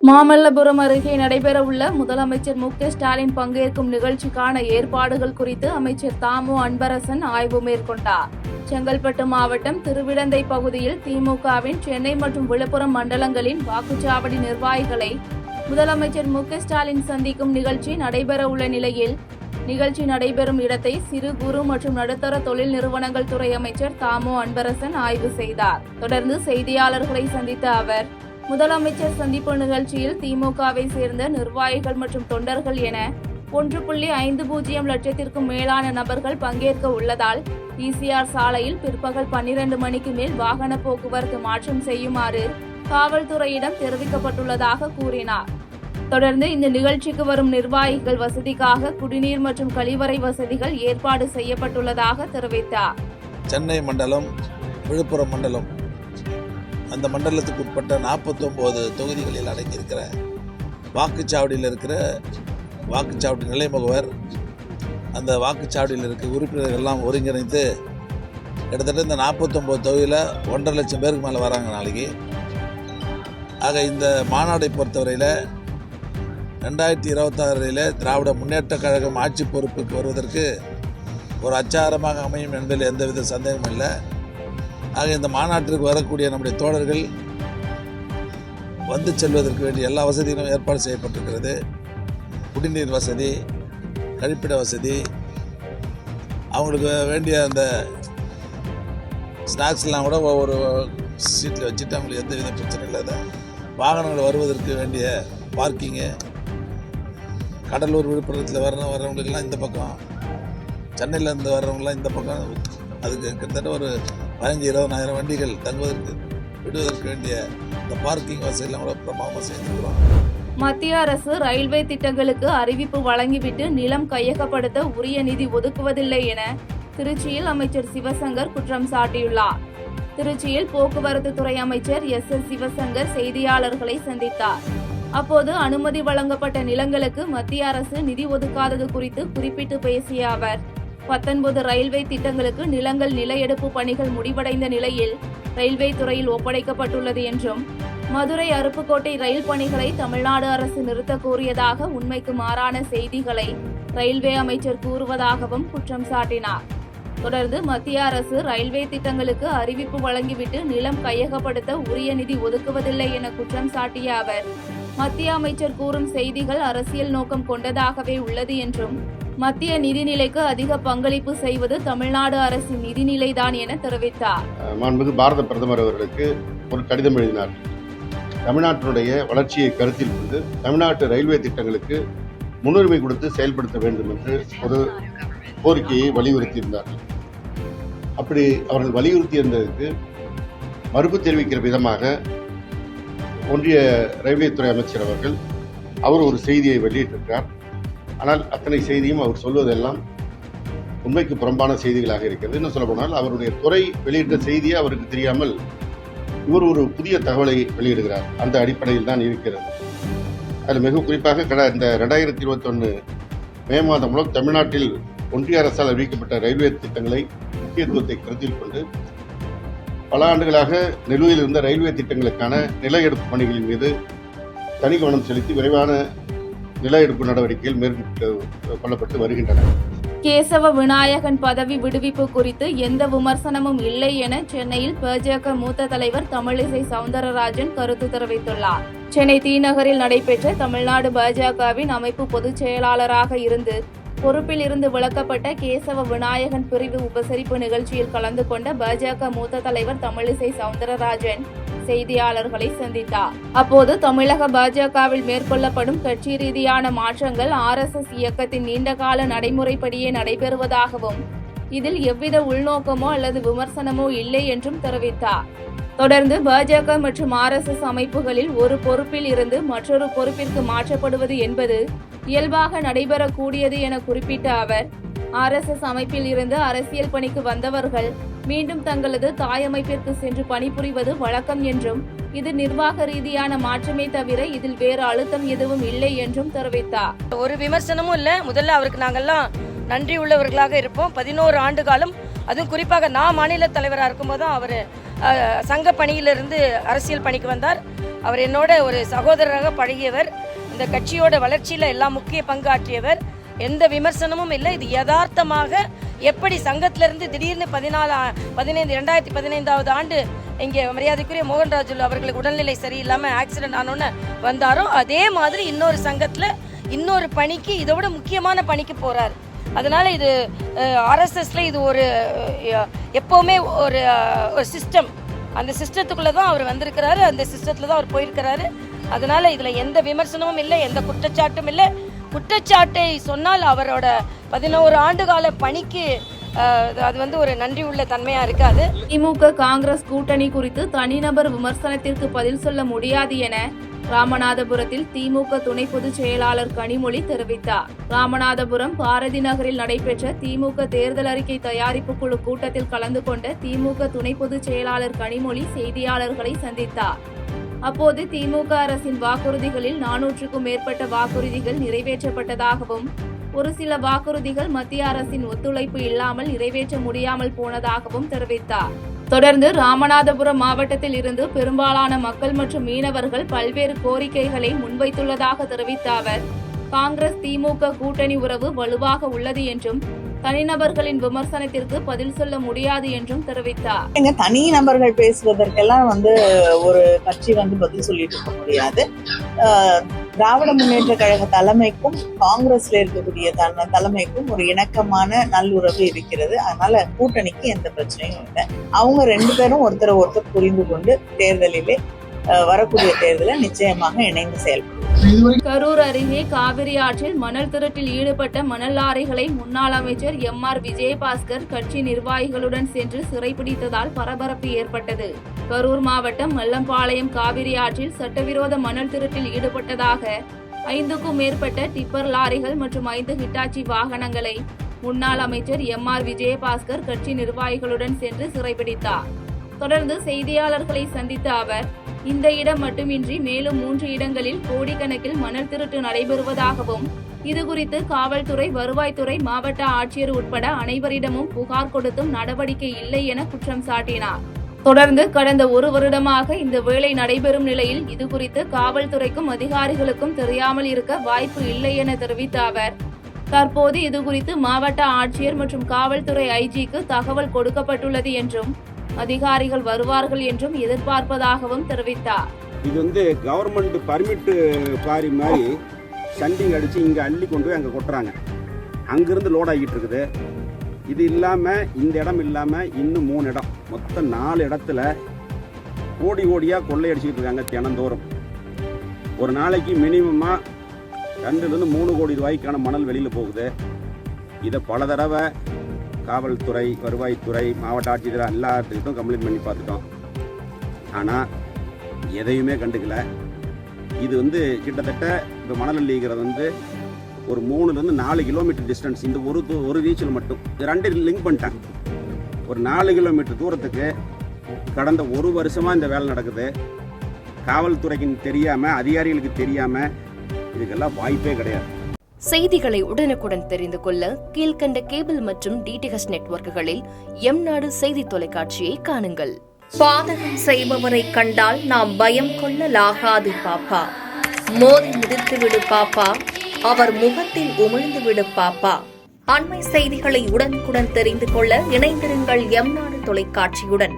மாமல்லபுரம் அருகே நடைபெறவுள்ள முதலமைச்சர் மு.க.ஸ்டாலின் பங்கேற்கும் நிகழ்ச்சிக்கான ஏற்பாடுகள் குறித்து அமைச்சர் தாமு அன்பரசன் ஆய்வு மேற்கொண்டார். செங்கல்பட்டு மாவட்டம் திருவிடந்தை பகுதியில் திமுகவின் சென்னை மற்றும் விழுப்புரம் மண்டலங்களின் வாக்குச்சாவடி நிர்வாகிகளை முதலமைச்சர் மு.க.ஸ்டாலின் சந்திக்கும் நிகழ்ச்சி நடைபெறவுள்ள நிலையில் நிகழ்ச்சி நடைபெறும் இடத்தை சிறு குறு மற்றும் நடுத்தர தொழில் நிறுவனங்கள் துறை அமைச்சர் தாமு அன்பரசன் ஆய்வு செய்தார். தொடர்ந்து செய்தியாளர்களை சந்தித்த அவர், முதலமைச்சர் சந்திப்பு நிகழ்ச்சியில் திமுகவை சேர்ந்த நிர்வாகிகள் மற்றும் தொண்டர்கள் என 1.50 லட்சத்திற்கும் மேலான நபர்கள் பங்கேற்க உள்ளதால் ஈசிஆர் சாலையில் பிற்பகல் 12 மணிக்கு மேல் வாகன போக்குவரத்து மாற்றம் செய்யுமாறு காவல்துறையிடம் தெரிவிக்கப்பட்டுள்ளதாக கூறினார். தொடர்ந்து இந்த நிகழ்ச்சிக்கு வரும் நிர்வாகிகள் வசதிக்காக குடிநீர் மற்றும் கழிவறை வசதிகள் ஏற்பாடு செய்யப்பட்டுள்ளதாக தெரிவித்தார். சென்னை மண்டலம், விழுப்புரம் மண்டலம், அந்த மண்டலத்துக்கு உட்பட்ட 49 தொகுதிகளில் அடங்கியிருக்கிற வாக்குச்சாவடியில் இருக்கிற வாக்குச்சாவடி நிலை முகவர், அந்த வாக்குச்சாவடியில் இருக்கிற உறுப்பினர்கள் எல்லாம் ஒருங்கிணைந்து கிட்டத்தட்ட இந்த 49 தொகுதியில் 1.5 லட்சம் பேருக்கு மேலே வராங்க நாளைக்கு. ஆக இந்த மாநாடை பொறுத்தவரையில் 2026 திராவிட முன்னேற்ற கழகம் ஆட்சி பொறுப்புக்கு வருவதற்கு ஒரு அச்சாரமாக அமையும் என்பதில் எந்தவித சந்தேகமும் இல்லை. ஆக இந்த மாநாட்டிற்கு வரக்கூடிய நம்முடைய தோழர்கள் வந்து செல்வதற்கு வேண்டிய எல்லா வசதிகளும் ஏற்பாடு செய்யப்பட்டிருக்கிறது. குடிநீர் வசதி, கழிப்பிட வசதி, அவங்களுக்கு வேண்டிய அந்த ஸ்நாக்ஸ்லாம் கூட ஒவ்வொரு சீட்டில் வச்சுட்டு அவங்களுக்கு எந்த வித பிரச்சனை இல்லாத வாகனங்கள் வருவதற்கு வேண்டிய பார்க்கிங்கு, கடலூர் விழுப்புரத்தில் வர்றவங்களுக்கெல்லாம் இந்த பக்கம், சென்னையிலேருந்து வர்றவங்களாம் இந்த பக்கம், அதுக்கு கிட்டத்தட்ட ஒரு 15,000-20,000 வண்டிகள் தங்குவதற்கு விடுவதற்கு வேண்டிய இந்த பார்க்கிங் வசதியெல்லாம் கூட பிரமாதமாக செய்திருக்கிறோம். மத்திய அரசு ரயில்வே திட்டங்களுக்கு அறிவிப்பு வழங்கிவிட்டு நிலம் கையகப்படுத்த உரிய நிதி ஒதுக்குவதில்லை என திருச்சியில் அமைச்சர் சிவசங்கர் குற்றம் சாட்டியுள்ளார். திருச்சியில் போக்குவரத்து துறை அமைச்சர் எஸ். சிவசங்கர் செய்தியாளர்களை சந்தித்தார். அப்போது அனுமதி வழங்கப்பட்ட நிலங்களுக்கு மத்திய அரசு நிதி ஒதுக்காதது குறித்து குறிப்பிட்டு பேசிய அவர், 19 ரயில்வே திட்டங்களுக்கு நிலங்கள் நில எடுப்பு பணிகள் முடிவடைந்த நிலையில் ரயில்வே துறையில் ஒப்படைக்கப்பட்டுள்ளது என்றும், மதுரை அருப்புக்கோட்டை ரயில் பணிகளை தமிழ்நாடு அரசு நிறுத்த கோரியதாக உண்மைக்கு மாறான செய்திகளை ரயில்வே அமைச்சர் கூறுவதாகவும் குற்றம் சாட்டினார். தொடர்ந்து மத்திய அரசு ரயில்வே திட்டங்களுக்கு அறிவிப்பு வழங்கிவிட்டு நிலம் கையகப்படுத்த உரிய நிதி ஒதுக்குவதில்லை என குற்றம் சாட்டிய அவர், மத்திய அமைச்சர் கூறும் செய்திகள் அரசியல் நோக்கம் கொண்டதாகவே உள்ளது என்றும், மத்திய நிதிநிலைக்கு அதிக பங்களிப்பு செய்வது தமிழ்நாடு அரசின் நிதிநிலைதான் என தெரிவித்தார். மாண்புமிகு பாரத பிரதமர் அவர்களுக்கு ஒரு கடிதம் எழுதினார். தமிழ்நாட்டினுடைய வளர்ச்சியை கருத்தில் கொண்டு தமிழ்நாட்டு ரயில்வே திட்டங்களுக்கு முன்னுரிமை கொடுத்து செயல்படுத்த வேண்டும் என்று ஒரு கோரிக்கையை வலியுறுத்தியிருந்தார்கள். அப்படி அவர்கள் வலியுறுத்தியிருந்ததற்கு மறுப்பு தெரிவிக்கிற விதமாக ஒன்றிய ரயில்வே துறை அமைச்சர் அவர் ஒரு செய்தியை வெளியிட்டிருக்கிறார். ஆனால் அத்தனை செய்தியும் அவர் சொல்வதெல்லாம் உண்மைக்கு புறம்பான செய்திகளாக இருக்கிறது. இன்னும் சொல்ல போனால் அவருடைய துறை வெளியிட்ட செய்தியை அவருக்கு தெரியாமல் இவர் ஒரு புதிய தகவலை வெளியிடுகிறார். அந்த அடிப்படையில் தான் இருக்கிறது. அதில் மிக குறிப்பாக இந்த 2021 மே மாதம் மூலம் தமிழ்நாட்டில் ஒன்றிய அரசால் அறிவிக்கப்பட்ட ரயில்வே திட்டங்களை முக்கியத்துவத்தை கருத்தில் கொண்டு பல ஆண்டுகளாக நிலுவையில் இருந்த ரயில்வே திட்டங்களுக்கான நில எடுப்பு பணிகளின் மீது தனி கவனம் செலுத்தி விரைவான நில எடுப்பு நடவடிக்கைகள் மேற்கொள்ளப்பட்டு வருகின்றன. கேசவ விநாயகன் பதவி விடுவிப்பு குறித்து எந்த விமர்சனமும் இல்லை என சென்னையில் பாஜக மூத்த தலைவர் தமிழிசை சவுந்தரராஜன் கருத்து தெரிவித்துள்ளார். சென்னை தீநகரில் நடைபெற்ற தமிழ்நாடு பாஜகவின் அமைப்பு பொதுச் செயலாளராக இருந்து பொறுப்பில் இருந்து விலக்கப்பட்ட கேசவ விநாயகன் பிரிவு உபசரிப்பு நிகழ்ச்சியில் கலந்து கொண்ட பாஜக மூத்த தலைவர் தமிழிசை சவுந்தரராஜன் செய்தியாளர்களை சந்தித்தார். அப்போது தமிழக பாஜகவில் மேற்கொள்ளப்படும் கட்சி ரீதியான மாற்றங்கள் RSS இயக்கத்தின் நீண்டகால நடைமுறைப்படியே நடைபெறுவதாகவும், இதில் எவ்வித உள்நோக்கமோ அல்லது விமர்சனமோ இல்லை என்றும் தெரிவித்தார். தொடர்ந்து பாஜக மற்றும் RSS அமைப்புகளில் ஒரு பொறுப்பில் இருந்து மற்றொரு பொறுப்பிற்கு மாற்றப்படுவது என்பது இயல்பாக நடைபெறக்கூடியது என குறிப்பிட்ட அவர், RSS அமைப்பில் இருந்து அரசியல் பணிக்கு வந்தவர்கள் மீண்டும் தங்களது தாயமைப்பிற்கு சென்று பணிபுரிவது வழக்கம் என்றும், இது நிர்வாக ரீதியான மாற்றமே தவிர இதில் வேறு அழுத்தம் எதுவும் இல்லை என்றும் தெரிவித்தார். ஒரு விமர்சனமும் இல்லை. முதல்ல அவருக்கு நாங்கெல்லாம் நன்றி உள்ளவர்களாக இருப்போம். 11 ஆண்டு காலம், அதுவும் குறிப்பாக நான் மாநில தலைவராக இருக்கும்போது தான் அவர் சங்க பணியிலிருந்து அரசியல் பணிக்கு வந்தார். அவர் என்னோட ஒரு சகோதரராக பழகியவர், இந்த கட்சியோட வளர்ச்சியில் எல்லாம் முக்கிய பங்காற்றியவர். எந்த விமர்சனமும் இல்லை. இது யதார்த்தமாக எப்படி சங்கத்திலிருந்து திடீர்னு 2015 ஆண்டு இங்கே மரியாதைக்குரிய மோகன்ராஜுலு அவர்களுக்கு உடல்நிலை சரியில்லாமல் ஆக்சிடென்ட் ஆனோன்னு வந்தாரோ, அதே மாதிரி இன்னொரு சங்கத்தில் இன்னொரு பணிக்கு, இதை விட முக்கியமான பணிக்கு போகிறார். அதனால் இது ஆர்எஸ்எஸ்ல இது ஒரு எப்போவுமே ஒரு சிஸ்டம், அந்த சிஸ்டத்துக்குள்ளே தான் அவர் வந்திருக்கிறாரு, அந்த சிஸ்டத்தில் தான் அவர் போயிருக்கிறாரு. அதனால் இதில் எந்த விமர்சனமும் இல்லை, எந்த குற்றச்சாட்டும் இல்லை. குற்றச்சாட்டை சொன்னால் அவரோட 11 ஆண்டு கால பணிக்கு அது ஒரு நன்றி உள்ள தன்மையாக இருக்காது. திமுக காங்கிரஸ் கூட்டணி குறித்து தனிநபர் விமர்சனத்திற்கு பதில் சொல்ல முடியாது என ராமநாதபுரத்தில் திமுக துணை பொதுச் செயலாளர் கனிமொழி தெரிவித்தார். ராமநாதபுரம் பாரதி நகரில் நடைபெற்ற திமுக தேர்தல் அறிக்கை தயாரிப்பு குழு கூட்டத்தில் கலந்து கொண்ட திமுக துணை பொதுச் செயலாளர் கனிமொழி செய்தியாளர்களை சந்தித்தார். அப்போது திமுக அரசின் வாக்குறுதிகளில் 400க்கும் மேற்பட்ட வாக்குறுதிகள் நிறைவேற்றப்பட்டதாகவும், ஒரு சில வாக்குறுதிகள் மத்திய அரசின் ஒத்துழைப்பு இல்லாமல் நிறைவேற்ற முடியாமல் போனதாகவும் தெரிவித்தார். தொடர்ந்து ராமநாதபுரம் மாவட்டத்தில் இருந்து பெரும்பாலான மக்கள் மற்றும் மீனவர்கள் பல்வேறு கோரிக்கைகளை முன்வைத்துள்ளதாக தெரிவித்த அவர், காங்கிரஸ் திமுக கூட்டணி உறவு வலுவாக உள்ளது என்றும் தனிநபர்களின் விமர்சனத்திற்கு பதில் சொல்ல முடியாது என்றும் தெரிவித்தார். தனி நபர்கள் பேசுவதற்கெல்லாம் ஒரு கட்சி பதில் சொல்லிட்டு இருக்க முடியாது. திராவிட முன்னேற்ற கழக தலைமைக்கும் காங்கிரஸ்ல இருக்கக்கூடிய தலைமைக்கும் ஒரு இணக்கமான நல்லுறவு இருக்கிறது. அதனால கூட்டணிக்கு எந்த பிரச்சனையும் இல்லை. அவங்க 2 பேரும் ஒருத்தரை ஒருத்தர் புரிந்து கொண்டு தேர்தலிலே வரக்கூடிய தேர்தலில் நிச்சயமாக இணைந்து செயல்படும். கரூர் அருகே காவிரி ஆற்றில் மணல் திருட்டில் ஈடுபட்ட மணல் லாரிகளை முன்னாள் அமைச்சர் எம்.ஆர். விஜயபாஸ்கர் கட்சி நிர்வாகிகளுடன் சென்று சிறைபிடித்ததால் பரபரப்பு ஏற்பட்டது. கரூர் மாவட்டம் மல்லம்பாளையம் காவிரி ஆற்றில் சட்டவிரோத மணல் திருட்டில் ஈடுபட்டதாக 5க்கும் மேற்பட்ட டிப்பர் லாரிகள் மற்றும் 5 ஹிட்டாச்சி வாகனங்களை முன்னாள் அமைச்சர் எம்.ஆர். விஜயபாஸ்கர் கட்சி நிர்வாகிகளுடன் சென்று சிறைபிடித்தார். தொடர்ந்து செய்தியாளர்களை சந்தித்த அவர், இந்த இடம் மட்டுமின்றி மேலும் 3 இடங்களில் கோடிக்கணக்கில் மணல் திருட்டு நடைபெறுவதாகவும், இதுகுறித்து காவல்துறை, வருவாய்த்துறை, மாவட்ட ஆட்சியர் உட்பட அனைவரிடமும் புகார் கொடுத்தும் நடவடிக்கை இல்லை என குற்றம் சாட்டினார். தொடர்ந்து கடந்த 1 வருடமாக இந்த வேலை நடைபெறும் நிலையில் இதுகுறித்து காவல்துறைக்கும் அதிகாரிகளுக்கும் தெரியாமல் இருக்க வாய்ப்பு இல்லை என தெரிவித்த அவர், தற்போது இதுகுறித்து மாவட்ட ஆட்சியர் மற்றும் காவல்துறை ஐஜிக்கு தகவல் கொடுக்கப்பட்டுள்ளது என்றும், அதிகாரிகள் வருவார்கள் என்றும் எதிர்பார்ப்பதாகவும் தெரிவித்தார். இது கவர்மெண்ட் பர்மிட் பாரி மாதிரி சண்டிங் அடிச்சு இங்க அள்ளி கொண்டு போய் அங்க கொட்டுறாங்க. அங்கிருந்து லோட் ஆகிட்டு இருக்குது. இது இல்லாம இந்த இடம் இல்லாம இன்னும் 3 இடம், மொத்தம் 4 இடத்துல கோடி கோடியா கொள்ளையடிச்சுட்டு இருக்காங்க தினந்தோறும். ஒரு நாளைக்கு மினிமமா 2 to 3 கோடி ரூபாய்க்கான மணல் வெளியில போகுது. இதை பல தடவை காவல்துறை, வருவாய்த்துறை, மாவட்ட ஆட்சியர் எல்லாத்துக்கிட்டும் கம்ப்ளைண்ட் பண்ணி பார்த்துட்டோம். ஆனால் எதையுமே கண்டுக்கல. இது கிட்டத்தட்ட இப்போ மணல் அள்ளிக்கிறது ஒரு 3 to 4 கிலோமீட்டர் டிஸ்டன்ஸ். இந்த ஒரு ரீச்சில் மட்டும் 2 லிங்க் பண்ணிட்டாங்க. ஒரு 4 கிலோமீட்டர் தூரத்துக்கு கடந்த 1 வருஷமாக இந்த வேலை நடக்குது. காவல்துறைக்கு தெரியாமல், அதிகாரிகளுக்கு தெரியாமல் இதுக்கெல்லாம் வாய்ப்பே கிடையாது. செய்திகளை உடனுக்குடன் தெரிந்து கொள்ள கீழ்கண்ட கேபிள் மற்றும் டிடிஎச் நெட்வொர்க்குகளில் எம்நாடு செய்தி தொலைக்காட்சியை காணுங்கள். பாதகம் செய்பவரை கண்டால் நாம் பயம் கொள்ளலாகாது பாப்பா. மோதி முடித்துவிடு பாப்பா, அவர் முகத்தில் உமிழ்ந்து விடு பாப்பா. அண்மை செய்திகளை உடனுக்குடன் தெரிந்து கொள்ள இணைந்திருங்கள் எம்நாடு தொலைக்காட்சியுடன்.